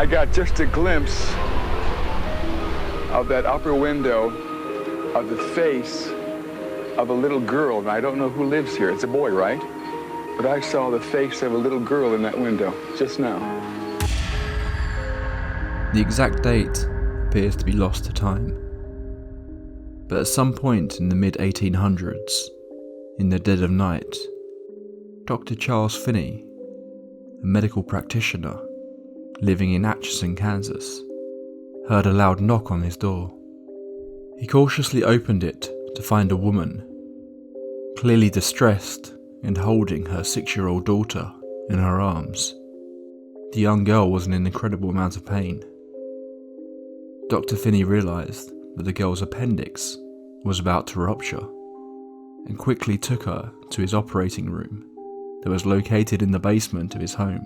I got just a glimpse of that upper window of the face of a little girl. And I don't know who lives here. It's a boy, right? But I saw the face of a little girl in that window just now. The exact date appears to be lost to time. But at some point in the mid-1800s, in the dead of night, Dr. Charles Finney, a medical practitioner living in Atchison, Kansas, heard a loud knock on his door. He cautiously opened it to find a woman, clearly distressed and holding her 6-year-old daughter in her arms. The young girl was in an incredible amount of pain. Dr. Finney realised that the girl's appendix was about to rupture and quickly took her to his operating room that was located in the basement of his home.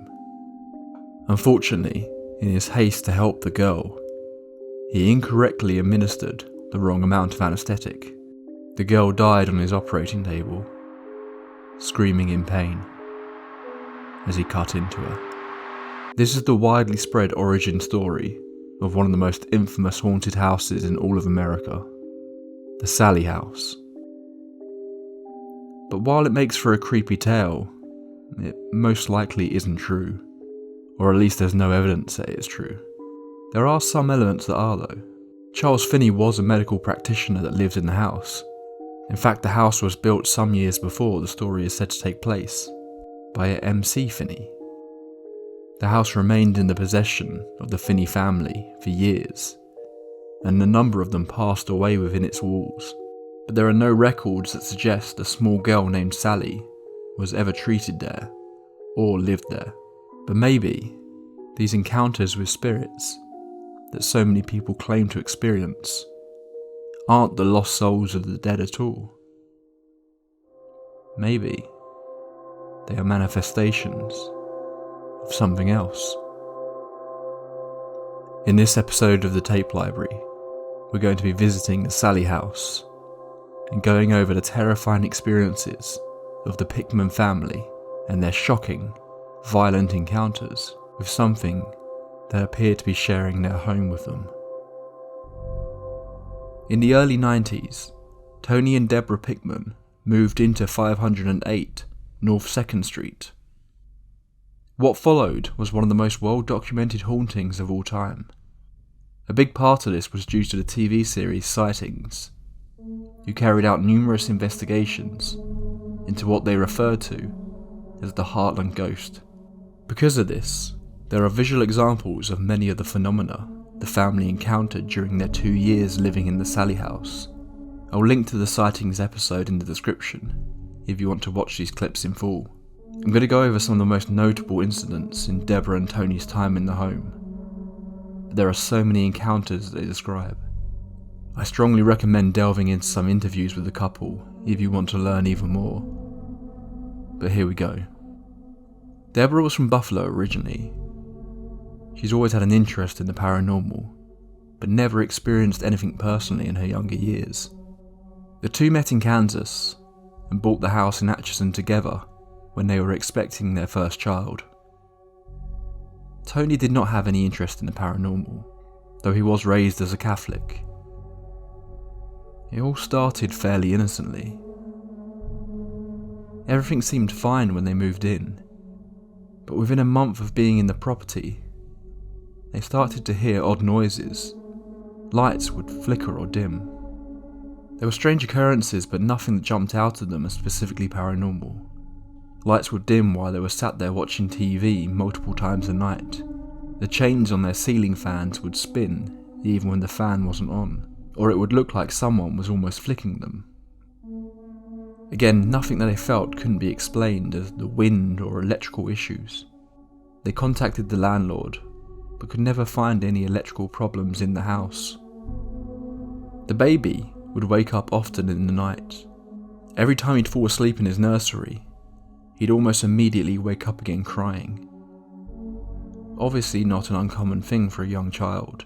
Unfortunately, in his haste to help the girl, he incorrectly administered the wrong amount of anaesthetic. The girl died on his operating table, screaming in pain as he cut into her. This is the widely spread origin story of one of the most infamous haunted houses in all of America, the Sallie House. But while it makes for a creepy tale, it most likely isn't true, or at least there's no evidence that it's true. There are some elements that are though. Charles Finney was a medical practitioner that lived in the house. In fact, the house was built some years before the story is said to take place, by a MC Finney. The house remained in the possession of the Finney family for years, and a number of them passed away within its walls, but there are no records that suggest a small girl named Sallie was ever treated there, or lived there. But maybe these encounters with spirits that so many people claim to experience aren't the lost souls of the dead at all. Maybe they are manifestations of something else. In this episode of the Tape Library, we're going to be visiting the Sallie House and going over the terrifying experiences of the Pickman family and their shocking, violent encounters with something that appeared to be sharing their home with them. In the early 90s, Tony and Deborah Pickman moved into 508 North 2nd Street. What followed was one of the most well-documented hauntings of all time. A big part of this was due to the TV series Sightings, who carried out numerous investigations into what they referred to as the Heartland ghost. Because of this, there are visual examples of many of the phenomena the family encountered during their 2 years living in the Sallie House. I'll link to the Sightings episode in the description if you want to watch these clips in full. I'm going to go over some of the most notable incidents in Deborah and Tony's time in the home. But there are so many encounters they describe. I strongly recommend delving into some interviews with the couple if you want to learn even more. But here we go. Deborah was from Buffalo originally. She's always had an interest in the paranormal, but never experienced anything personally in her younger years. The two met in Kansas and bought the house in Atchison together when they were expecting their first child. Tony did not have any interest in the paranormal, though he was raised as a Catholic. It all started fairly innocently. Everything seemed fine when they moved in, but within a month of being in the property, they started to hear odd noises. Lights would flicker or dim. There were strange occurrences, but nothing that jumped out at them as specifically paranormal. Lights would dim while they were sat there watching TV multiple times a night. The chains on their ceiling fans would spin even when the fan wasn't on, or it would look like someone was almost flicking them. Again, nothing that they felt couldn't be explained as the wind or electrical issues. They contacted the landlord, but could never find any electrical problems in the house. The baby would wake up often in the night. Every time he'd fall asleep in his nursery, he'd almost immediately wake up again crying. Obviously not an uncommon thing for a young child,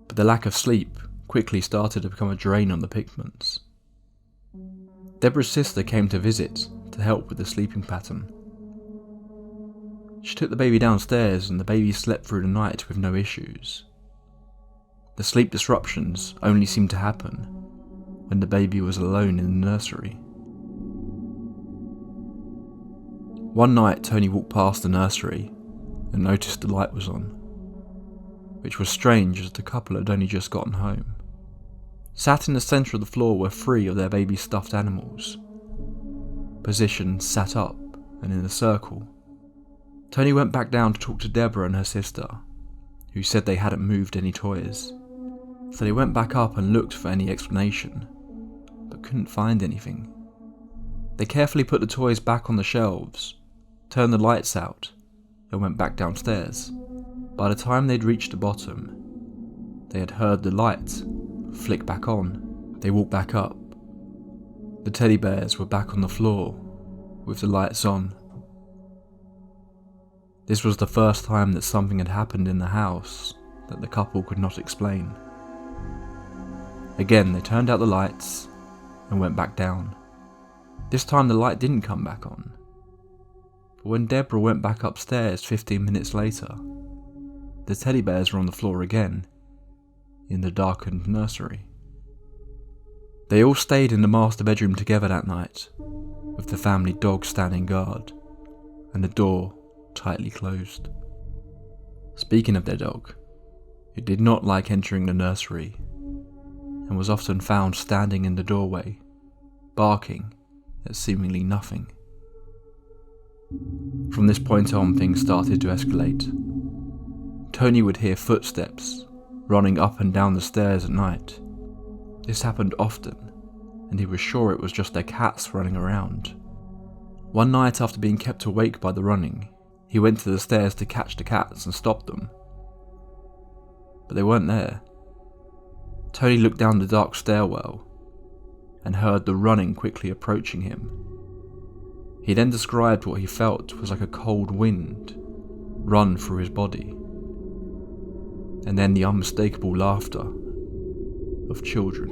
but the lack of sleep quickly started to become a drain on the Pickmans. Deborah's sister came to visit to help with the sleeping pattern. She took the baby downstairs and the baby slept through the night with no issues. The sleep disruptions only seemed to happen when the baby was alone in the nursery. One night, Tony walked past the nursery and noticed the light was on, which was strange as the couple had only just gotten home. Sat in the centre of the floor were 3 of their baby stuffed animals, positioned sat up and in a circle. Tony went back down to talk to Deborah and her sister, who said they hadn't moved any toys. So they went back up and looked for any explanation, but couldn't find anything. They carefully put the toys back on the shelves, turned the lights out, and went back downstairs. By the time they'd reached the bottom, they had heard the light flick back on. They walked back up. The teddy bears were back on the floor, with the lights on. This was the first time that something had happened in the house that the couple could not explain. Again, they turned out the lights and went back down. This time the light didn't come back on. But when Deborah went back upstairs 15 minutes later, the teddy bears were on the floor again, in the darkened nursery. They all stayed in the master bedroom together that night, with the family dog standing guard, and the door tightly closed. Speaking of their dog, it did not like entering the nursery, and was often found standing in the doorway, barking at seemingly nothing. From this point on, things started to escalate. Tony would hear footsteps running up and down the stairs at night. This happened often, and he was sure it was just their cats running around. One night, after being kept awake by the running, he went to the stairs to catch the cats and stop them. But they weren't there. Tony looked down the dark stairwell and heard the running quickly approaching him. He then described what he felt was like a cold wind run through his body, and then the unmistakable laughter of children.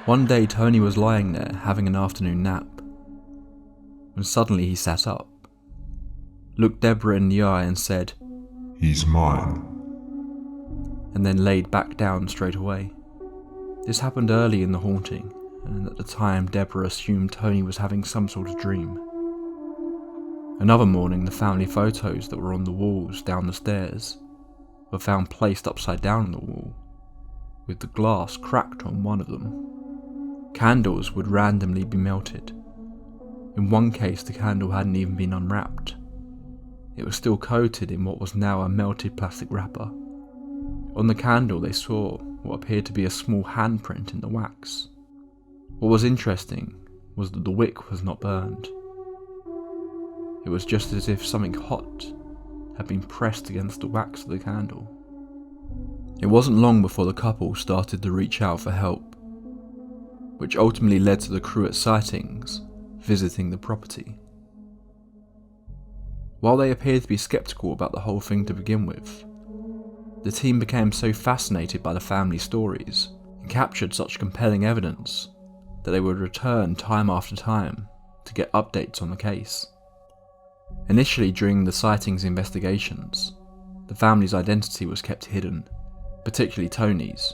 One day Tony was lying there having an afternoon nap, when suddenly he sat up, looked Deborah in the eye and said, "He's mine," and then laid back down straight away. This happened early in the haunting, and at the time Deborah assumed Tony was having some sort of dream. Another morning, the family photos that were on the walls down the stairs were found placed upside down on the wall, with the glass cracked on one of them. Candles would randomly be melted. In one case, the candle hadn't even been unwrapped. It was still coated in what was now a melted plastic wrapper. On the candle, they saw what appeared to be a small handprint in the wax. What was interesting was that the wick was not burned. It was just as if something hot had been pressed against the wax of the candle. It wasn't long before the couple started to reach out for help, which ultimately led to the crew at Sightings visiting the property. While they appeared to be skeptical about the whole thing to begin with, the team became so fascinated by the family stories and captured such compelling evidence that they would return time after time to get updates on the case. Initially, during the Sightings investigations, the family's identity was kept hidden, particularly Tony's,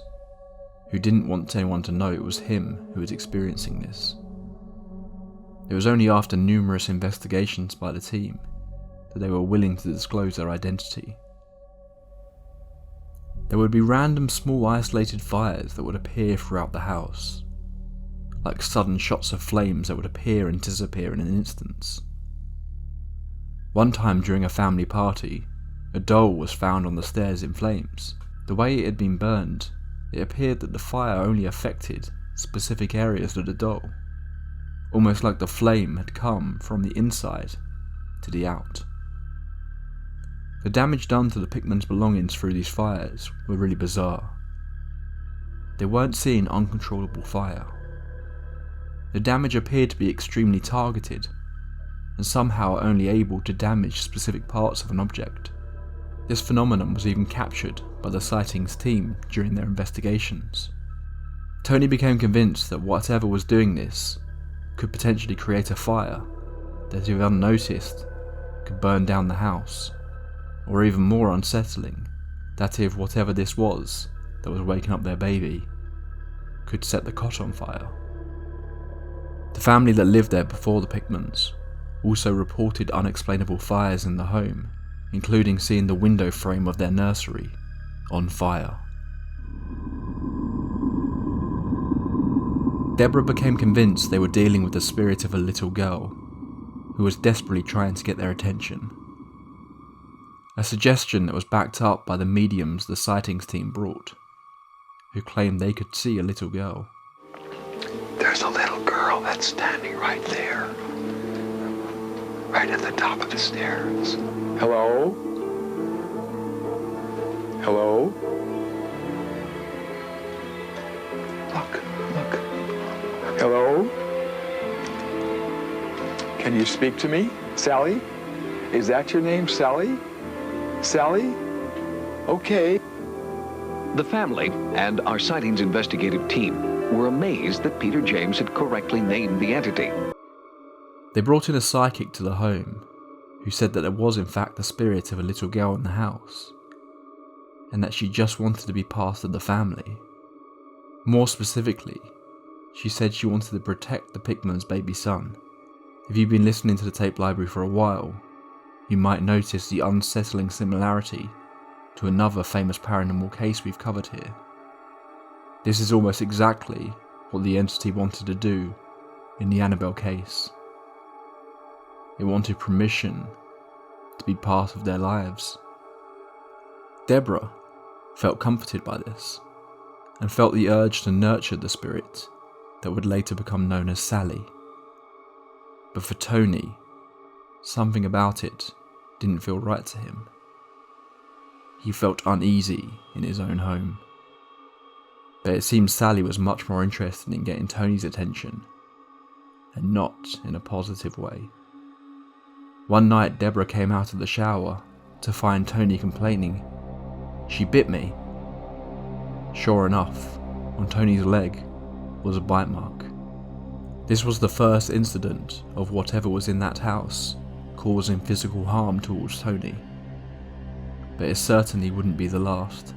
who didn't want anyone to know it was him who was experiencing this. It was only after numerous investigations by the team that they were willing to disclose their identity. There would be random small isolated fires that would appear throughout the house, like sudden shots of flames that would appear and disappear in an instant. One time during a family party, a doll was found on the stairs in flames. The way it had been burned, it appeared that the fire only affected specific areas of the doll, almost like the flame had come from the inside to the out. The damage done to the Pickmans' belongings through these fires were really bizarre. They weren't seeing uncontrollable fire. The damage appeared to be extremely targeted, and somehow only able to damage specific parts of an object. This phenomenon was even captured by the Sightings team during their investigations. Tony became convinced that whatever was doing this could potentially create a fire that if unnoticed could burn down the house, or even more unsettling, that if whatever this was that was waking up their baby could set the cot on fire. The family that lived there before the Pickmans also reported unexplainable fires in the home, including seeing the window frame of their nursery on fire. Deborah became convinced they were dealing with the spirit of a little girl who was desperately trying to get their attention. A suggestion that was backed up by the mediums the sightings team brought, who claimed they could see a little girl. There's a little girl that's standing right there. Right at the top of the stairs. Hello? Hello? Look. Hello? Can you speak to me? Sallie? Is that your name, Sallie? Sallie? Okay. The family and our sightings investigative team were amazed that Peter James had correctly named the entity. They brought in a psychic to the home, who said that there was in fact the spirit of a little girl in the house, and that she just wanted to be part of the family. More specifically, she said she wanted to protect the Pickman's baby son. If you've been listening to the tape library for a while, you might notice the unsettling similarity to another famous paranormal case we've covered here. This is almost exactly what the entity wanted to do in the Annabelle case. It wanted permission to be part of their lives. Deborah felt comforted by this, and felt the urge to nurture the spirit that would later become known as Sallie. But for Tony, something about it didn't feel right to him. He felt uneasy in his own home. But it seems Sallie was much more interested in getting Tony's attention, and not in a positive way. One night Deborah came out of the shower to find Tony complaining, "She bit me." Sure enough, on Tony's leg was a bite mark. This was the first incident of whatever was in that house causing physical harm towards Tony. But it certainly wouldn't be the last.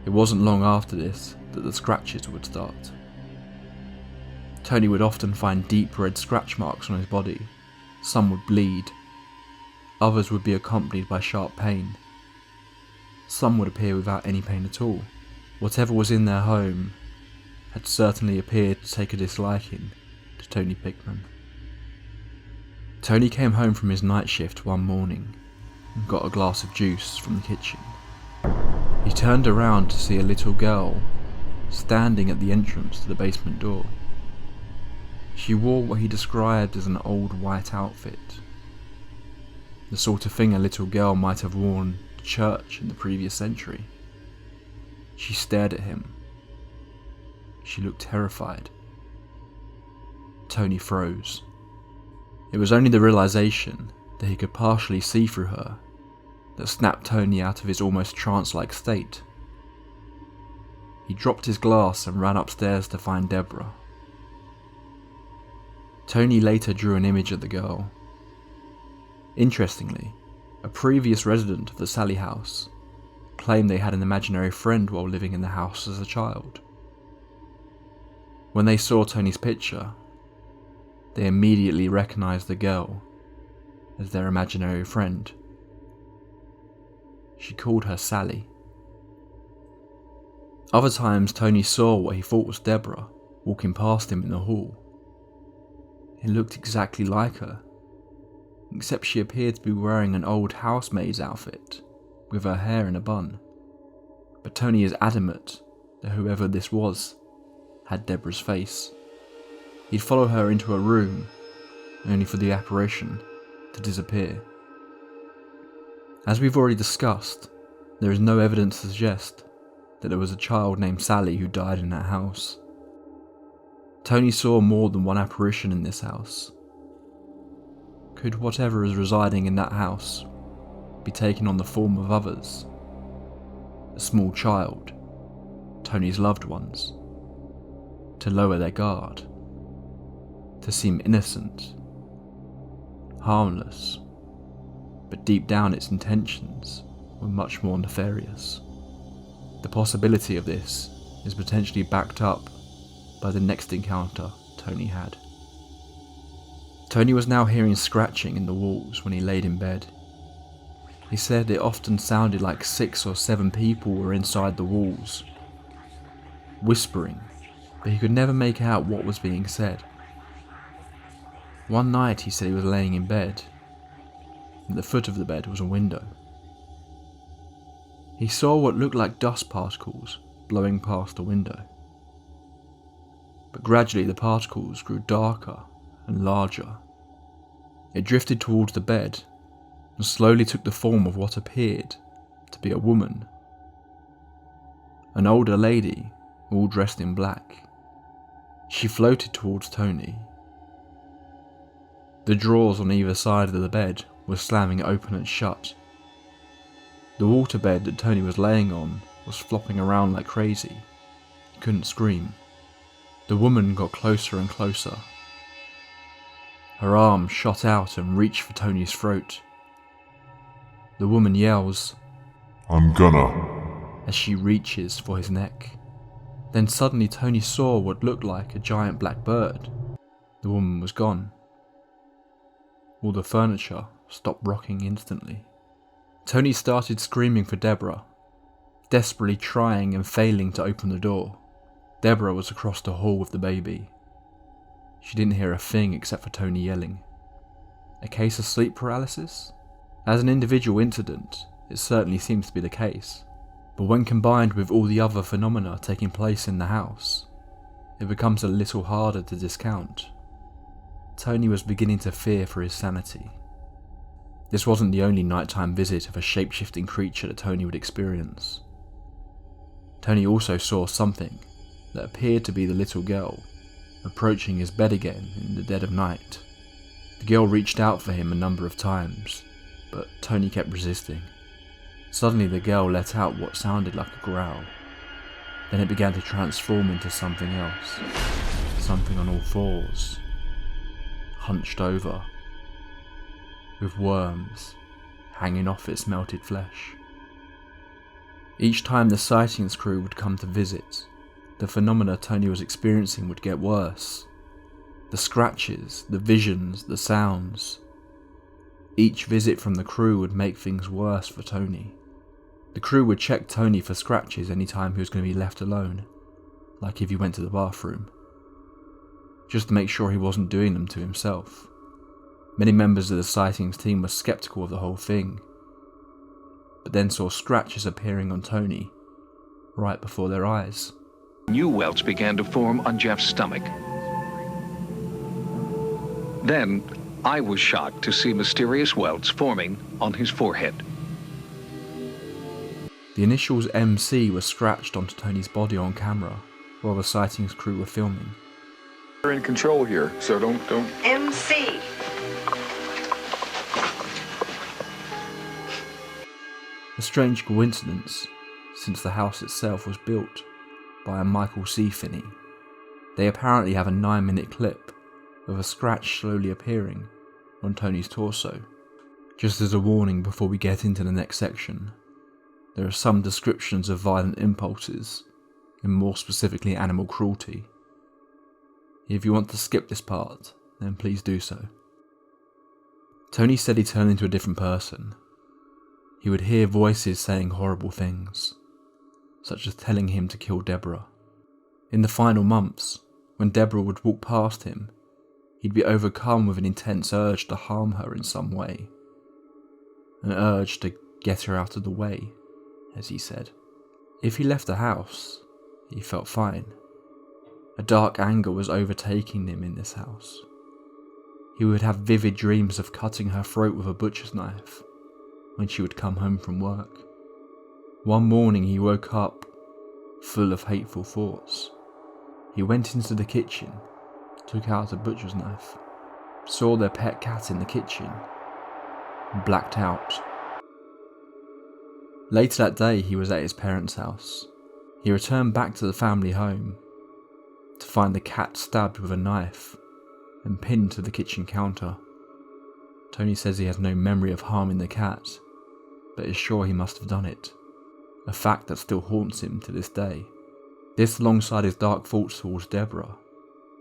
It wasn't long after this that the scratches would start. Tony would often find deep red scratch marks on his body. Some would bleed. Others would be accompanied by sharp pain. Some would appear without any pain at all. Whatever was in their home had certainly appeared to take a disliking to Tony Pickman. Tony came home from his night shift one morning and got a glass of juice from the kitchen. He turned around to see a little girl standing at the entrance to the basement door. She wore what he described as an old white outfit, the sort of thing a little girl might have worn to church in the previous century. She stared at him. She looked terrified. Tony froze. It was only the realization that he could partially see through her that snapped Tony out of his almost trance-like state. He dropped his glass and ran upstairs to find Deborah. Tony later drew an image of the girl. Interestingly, a previous resident of the Sallie House claimed they had an imaginary friend while living in the house as a child. When they saw Tony's picture, they immediately recognized the girl as their imaginary friend. She called her Sallie. Other times Tony saw what he thought was Deborah walking past him in the hall. It looked exactly like her, except she appeared to be wearing an old housemaid's outfit with her hair in a bun. But Tony is adamant that whoever this was had Deborah's face. He'd follow her into a room, only for the apparition to disappear. As we've already discussed, there is no evidence to suggest that there was a child named Sallie who died in that house. Tony saw more than one apparition in this house. Could whatever is residing in that house be taking on the form of others? A small child, Tony's loved ones, to lower their guard, to seem innocent, harmless, but deep down its intentions were much more nefarious. The possibility of this is potentially backed up by the next encounter Tony had. Tony was now hearing scratching in the walls when he laid in bed. He said it often sounded like 6 or 7 people were inside the walls, whispering, but he could never make out what was being said. One night he said he was laying in bed. At the foot of the bed was a window. He saw what looked like dust particles blowing past the window. But gradually the particles grew darker and larger. It drifted towards the bed and slowly took the form of what appeared to be a woman. An older lady, all dressed in black. She floated towards Tony. The drawers on either side of the bed were slamming open and shut. The waterbed that Tony was laying on was flopping around like crazy. He couldn't scream. The woman got closer and closer. Her arm shot out and reached for Tony's throat. The woman yells, "I'm gonna," as she reaches for his neck. Then suddenly Tony saw what looked like a giant black bird. The woman was gone. All the furniture stopped rocking instantly. Tony started screaming for Deborah, desperately trying and failing to open the door. Deborah was across the hall with the baby. She didn't hear a thing except for Tony yelling. A case of sleep paralysis? As an individual incident, it certainly seems to be the case. But when combined with all the other phenomena taking place in the house, it becomes a little harder to discount. Tony was beginning to fear for his sanity. This wasn't the only nighttime visit of a shape-shifting creature that Tony would experience. Tony also saw something that appeared to be the little girl approaching his bed again in the dead of night. The girl reached out for him a number of times, but Tony kept resisting. Suddenly the girl let out what sounded like a growl. Then it began to transform into something else. Something on all fours, hunched over, with worms hanging off its melted flesh. Each time the sightings crew would come to visit, the phenomena Tony was experiencing would get worse. The scratches, the visions, the sounds. Each visit from the crew would make things worse for Tony. The crew would check Tony for scratches any time he was going to be left alone, like if he went to the bathroom, just to make sure he wasn't doing them to himself. Many members of the sightings team were skeptical of the whole thing, but then saw scratches appearing on Tony right before their eyes. New welts began to form on Jeff's stomach. Then, I was shocked to see mysterious welts forming on his forehead. The initials MC were scratched onto Tony's body on camera while the sightings crew were filming. You're in control here, so don't... MC. A strange coincidence, since the house itself was built by a Michael C. Finney. They apparently have a 9-minute clip of a scratch slowly appearing on Tony's torso. Just as a warning before we get into the next section, there are some descriptions of violent impulses, and more specifically animal cruelty. If you want to skip this part, then please do so. Tony said he turned into a different person. He would hear voices saying horrible things, such as telling him to kill Deborah. In the final months, when Deborah would walk past him, he'd be overcome with an intense urge to harm her in some way. An urge to get her out of the way, as he said. If he left the house, he felt fine. A dark anger was overtaking him in this house. He would have vivid dreams of cutting her throat with a butcher's knife when she would come home from work. One morning he woke up full of hateful thoughts. He went into the kitchen, took out a butcher's knife, saw their pet cat in the kitchen, and blacked out. Later that day he was at his parents' house. He returned back to the family home to find the cat stabbed with a knife and pinned to the kitchen counter. Tony says he has no memory of harming the cat, but is sure he must have done it, a fact that still haunts him to this day. This, alongside his dark thoughts towards Deborah,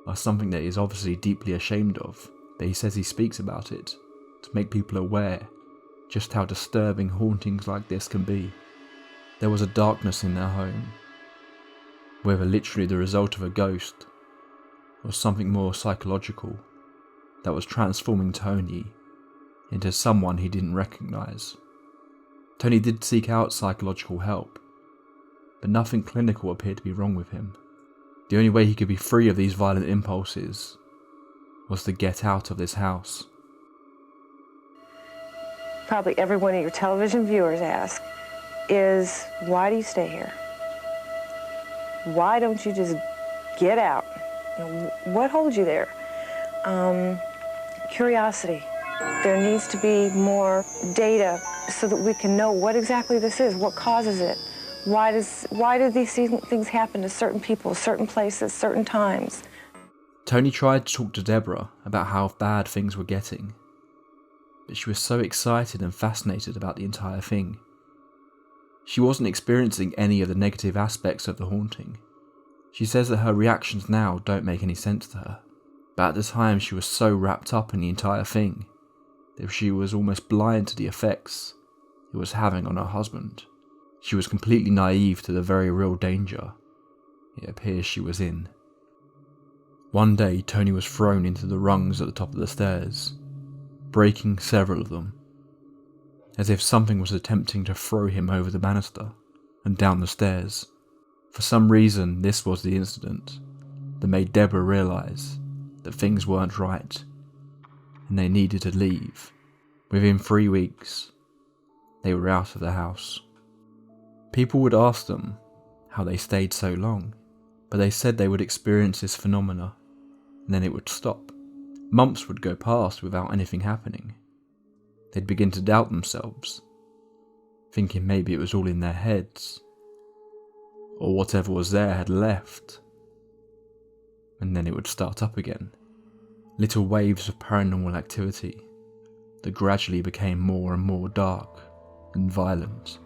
are something that he is obviously deeply ashamed of, but he says he speaks about it to make people aware just how disturbing hauntings like this can be. There was a darkness in their home, whether literally the result of a ghost or something more psychological, that was transforming Tony into someone he didn't recognise. Tony did seek out psychological help, but nothing clinical appeared to be wrong with him. The only way he could be free of these violent impulses was to get out of this house. Probably every one of your television viewers ask is, why do you stay here? Why don't you just get out? You know, what holds you there? Curiosity. There needs to be more data so that we can know what exactly this is, what causes it. Why do these things happen to certain people, certain places, certain times? Tony tried to talk to Deborah about how bad things were getting, but she was so excited and fascinated about the entire thing. She wasn't experiencing any of the negative aspects of the haunting. She says that her reactions now don't make any sense to her, but at the time she was so wrapped up in the entire thing that she was almost blind to the effects it was having on her husband. She was completely naive to the very real danger it appears she was in. One day, Tony was thrown into the rungs at the top of the stairs, breaking several of them, as if something was attempting to throw him over the banister and down the stairs. For some reason, this was the incident that made Deborah realise that things weren't right and they needed to leave. Within 3 weeks, they were out of the house. People would ask them how they stayed so long, but they said they would experience this phenomena and then it would stop. Months would go past without anything happening. They'd begin to doubt themselves, thinking maybe it was all in their heads, or whatever was there had left, and then it would start up again. Little waves of paranormal activity that gradually became more and more dark and violent.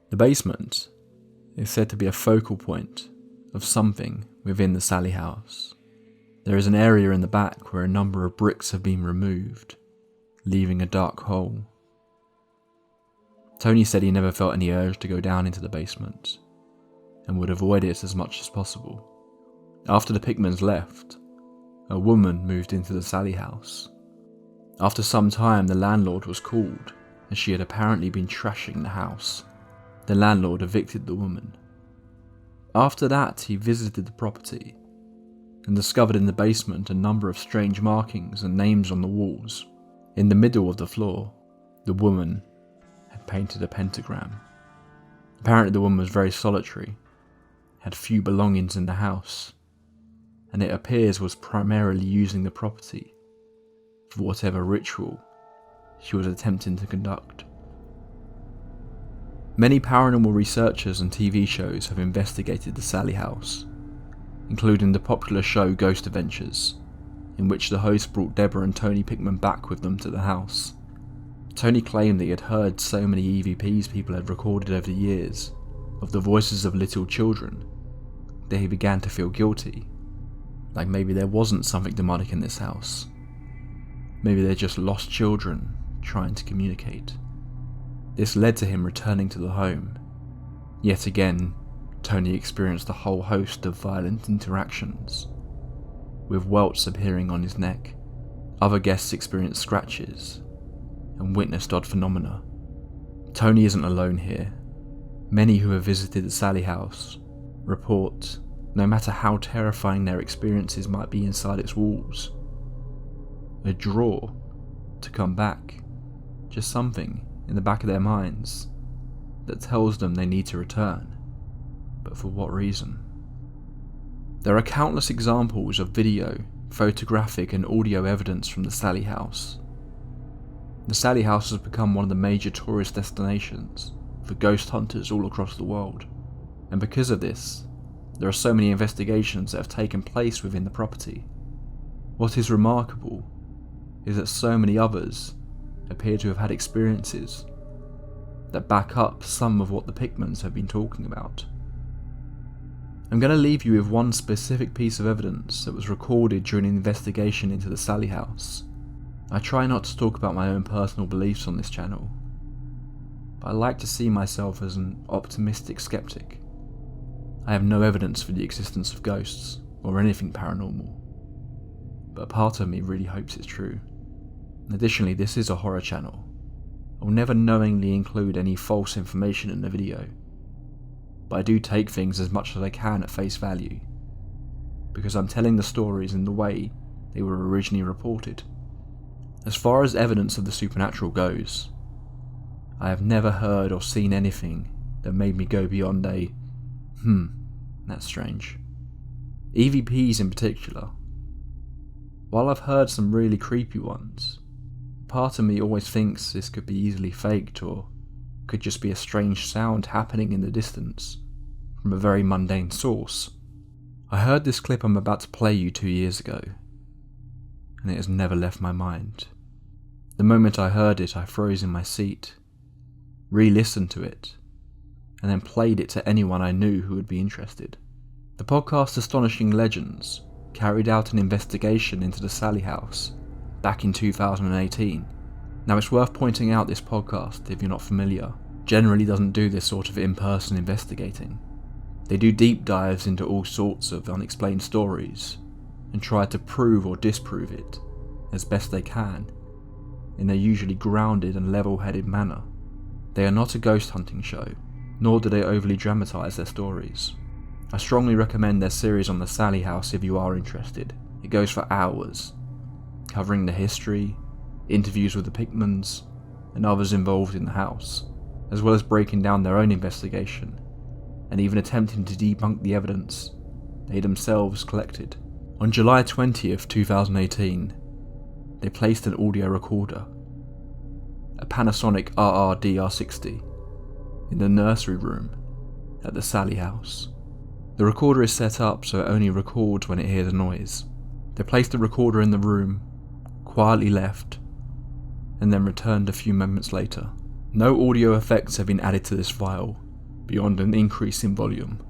The basement is said to be a focal point of something within the Sallie House. There is an area in the back where a number of bricks have been removed, leaving a dark hole. Tony said he never felt any urge to go down into the basement, and would avoid it as much as possible. After the Pickmans left, a woman moved into the Sallie House. After some time, the landlord was called, as she had apparently been trashing the house. The landlord evicted the woman. After that, he visited the property and discovered in the basement a number of strange markings and names on the walls. In the middle of the floor, the woman had painted a pentagram. Apparently the woman was very solitary, had few belongings in the house, and it appears was primarily using the property for whatever ritual she was attempting to conduct. Many paranormal researchers and TV shows have investigated the Sallie House, including the popular show Ghost Adventures, in which the host brought Deborah and Tony Pickman back with them to the house. Tony claimed that he had heard so many EVPs people had recorded over the years of the voices of little children that he began to feel guilty, like maybe there wasn't something demonic in this house. Maybe they're just lost children trying to communicate. This led to him returning to the home. Yet again, Tony experienced a whole host of violent interactions, with welts appearing on his neck. Other guests experienced scratches and witnessed odd phenomena. Tony isn't alone here. Many who have visited the Sallie House report, no matter how terrifying their experiences might be inside its walls, a draw to come back, just something in the back of their minds that tells them they need to return, but for what reason? There are countless examples of video, photographic and audio evidence from the Sallie House. The Sallie House has become one of the major tourist destinations for ghost hunters all across the world, and because of this, there are so many investigations that have taken place within the property. What is remarkable is that so many others appear to have had experiences that back up some of what the Pickmans have been talking about. I'm going to leave you with one specific piece of evidence that was recorded during an investigation into the Sallie House. I try not to talk about my own personal beliefs on this channel, but I like to see myself as an optimistic skeptic. I have no evidence for the existence of ghosts or anything paranormal, but part of me really hopes it's true. Additionally, this is a horror channel. I will never knowingly include any false information in the video, but I do take things as much as I can at face value, because I'm telling the stories in the way they were originally reported. As far as evidence of the supernatural goes, I have never heard or seen anything that made me go beyond a, that's strange. EVPs in particular. While I've heard some really creepy ones, part of me always thinks this could be easily faked or could just be a strange sound happening in the distance from a very mundane source. I heard this clip I'm about to play you 2 years ago, and it has never left my mind. The moment I heard it, I froze in my seat, re-listened to it, and then played it to anyone I knew who would be interested. The podcast Astonishing Legends carried out an investigation into the Sallie House back in 2018. Now, it's worth pointing out this podcast, if you're not familiar, generally doesn't do this sort of in-person investigating. They do deep dives into all sorts of unexplained stories and try to prove or disprove it as best they can in a usually grounded and level-headed manner. They are not a ghost hunting show, nor do they overly dramatise their stories. I strongly recommend their series on the Sallie House if you are interested. It goes for hours, covering the history, interviews with the Pickmans, and others involved in the house, as well as breaking down their own investigation, and even attempting to debunk the evidence they themselves collected. On July 20th, 2018, they placed an audio recorder, a Panasonic RR-DR60, in the nursery room at the Sallie House. The recorder is set up so it only records when it hears a noise. They placed the recorder in the room, quietly left, and then returned a few moments later. No audio effects have been added to this file, beyond an increase in volume.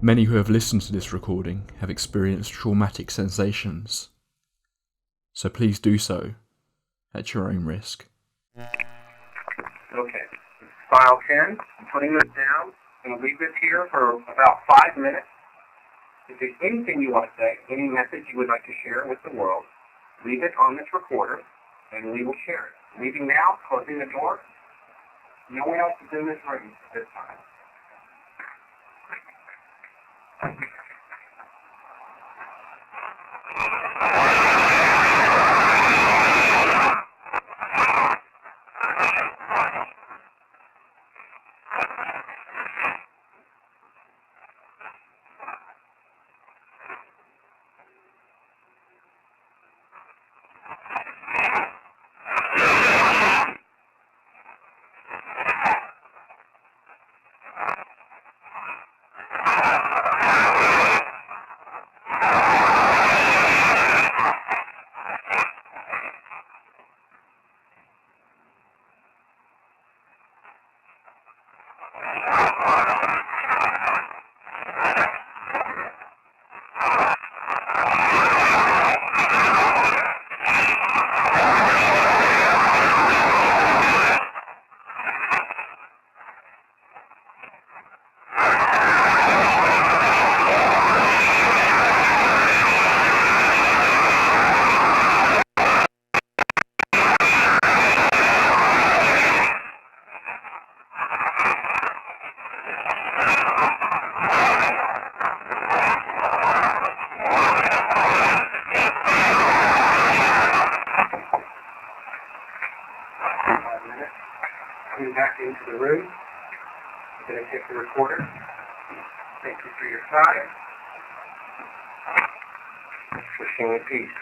Many who have listened to this recording have experienced traumatic sensations, so please do so at your own risk. Okay, file 10, I'm putting this down. I'm going to leave this here for about 5 minutes. If there's anything you want to say, any message you would like to share with the world, leave it on this recorder, and we will share it. Leaving now, closing the door. No one else is in this room this time. Coming back into the room. I'm going to take the recorder. Thank you for your time. Wishing you peace.